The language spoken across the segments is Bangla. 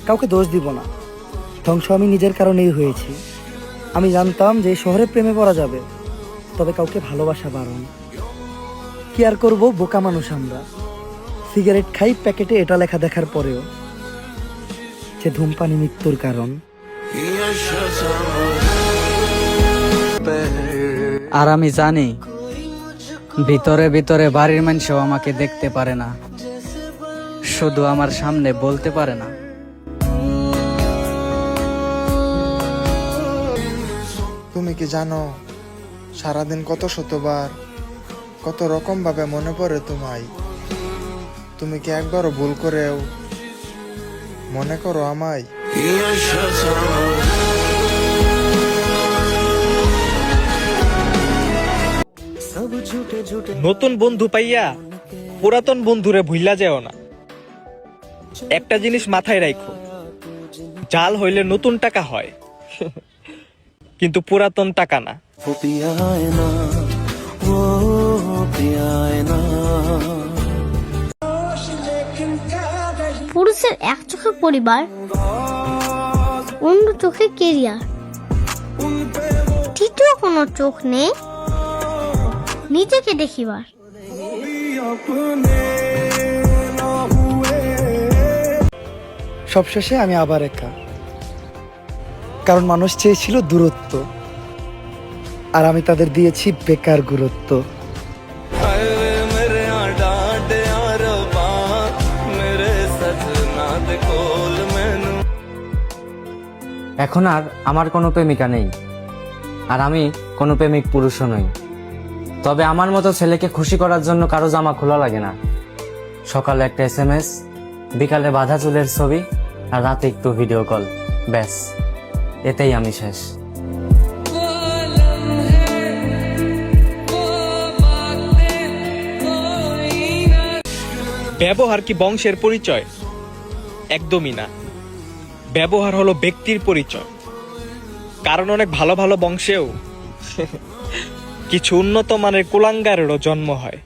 কাউকে দোষ দিব না, ধ্বংস আমি নিজের কারণেই হয়েছি। আমি জানতাম যে শহরে প্রেমে পড়া যাবে, তবে কাউকে ভালোবাসা বারণ। কি আর করবো, বোকা মানুষ আমরা। সিগারেট খাই প্যাকেটে এটা লেখা দেখার পরেও যে ধূমপানই মৃত্যুর কারণ। আর আমি জানি ভিতরে ভিতরে বাড়ির মানুষও আমাকে দেখতে পারে না, শুধু আমার সামনে বলতে পারে না। তুমি কি জানো সারাদিন কত শতবার কত রকম ভাবে মনে পড়ে তোমায়? তুমি কি একবারও ভুল করেও মনে করো আমায়? নতুন বন্ধু পাইয়া পুরাতন বন্ধুরে ভুইলা যেও না। একটা জিনিস মাথায় রাখো, জাল হইলে নতুন টাকা হয়, কিন্তু পুরাতন টাকা না। পুরুষের এক চোখে পরিবার, অন্য চোখে কেরিয়ার, তৃতীয় কোনো চোখ নেই নিজেকে দেখিবার। সবশেষে আমি আবার একা, কারণ মানুষ চেয়েছিল দূরত্ব, আর আমি তাদের দিয়েছি বেকার গুরুত্ব। এখন আর আমার কোনো প্রেমিকা নেই, আর আমি কোনো প্রেমিক পুরুষও নই। তবে আমার মতো ছেলেকে খুশি করার জন্য কারো জামা খোলা লাগে না। সকালে একটা SMS, বিকালে বাঁধা চুলের ছবি, আর রাতে একটু ভিডিও কল, ব্যাস এতেই আমি শেষ। ব্যবহার কি বংশের পরিচয়? একদমই না। ব্যবহার হলো ব্যক্তির পরিচয়। কারণ অনেক ভালো ভালো বংশেও কিছু উন্নত মানের কুলাঙ্গারেরও জন্ম হয়।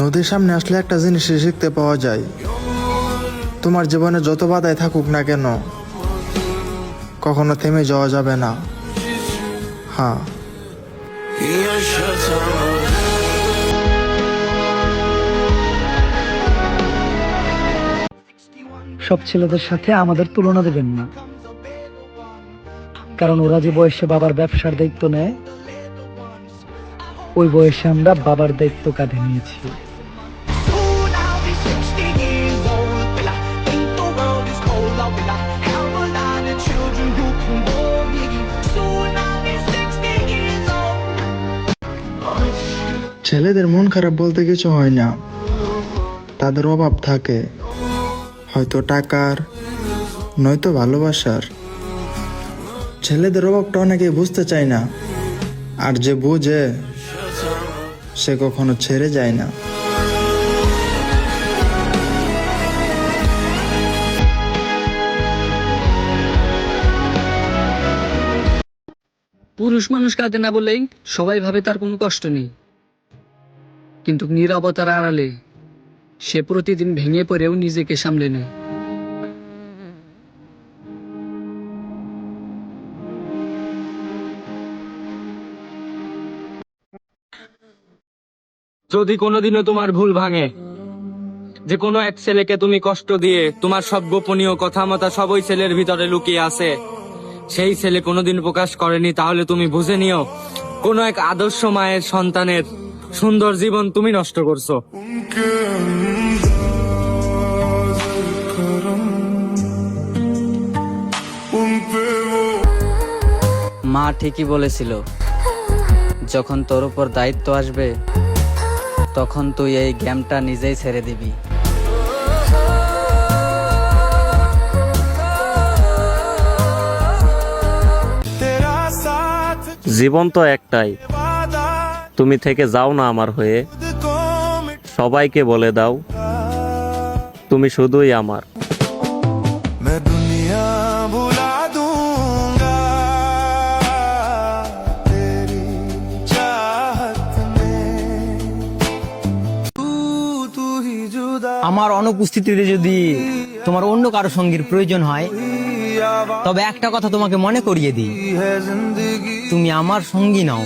নদীর সামনে আসলে একটা জিনিস শিখতে পাওয়া যায়, তোমার জীবনে যত বাধাই থাকুক না কেন কখনো থেমে যাওয়া যাবে না। হ্যাঁ, সব ছেলেদের সাথে আমাদের তুলনা দেবেন না, কারণ ওরা যে বয়সে বাবার ব্যবসার দায়িত্ব নেয়, ওই বয়সে আমরা বাবার দায়িত্ব কাঁধে নিয়েছি। ছেলেদের মন খারাপ বলতে কিছু হয় না, তাদের অভাব থাকে, হয়তো টাকার, নয়তো ভালোবাসার। ছেলেদের অভাবটা অনেকে বুঝতে চায় না, আর যে বুঝে সে কখনো ছেড়ে যায় না। পুরুষ মানুষ কাঁদে না বলেই সবাই ভাবে তার কোনো কষ্ট নেই, কিন্তু নীরবতার আড়ালে সে প্রতিদিন ভেঙে পড়েও নিজেকে সামলে নেয়। যদি কোনোদিনও তোমার ভুল ভাঙে, যে কোনো এক ছেলেকে তুমি কষ্ট দিয়ে তোমার সব গোপনীয় কথা মতা সব ওই ছেলের ভিতরে লুকিয়ে আছে, সেই ছেলে কোনোদিন প্রকাশ করেনি, তাহলে তুমি বুঝে নিও কোনো এক আদর্শ মায়ের সন্তানের সুন্দর জীবন তুমি নষ্ট করছো। মা ঠিকই বলেছিল, যখন তোর উপর দায়িত্ব আসবে তখন তুই এই গেমটা নিজেই ছেড়ে দিবি। জীবন তো একটাই, তুমি থেকে যাও না আমার হয়ে, সবাইকে বলে দাও তুমি শুধুই আমার। আমার অনুপস্থিতিতে যদি তোমার অন্য কারো সঙ্গীর প্রয়োজন হয়, তবে একটা কথা তোমাকে মনে করিয়ে দিই, তুমি আমার সঙ্গী নাও।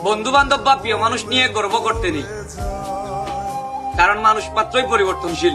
বন্ধু বান্ধব বা প্রিয় মানুষ নিয়ে গর্ব করতে নেই, কারণ মানুষ মাত্রই পরিবর্তনশীল।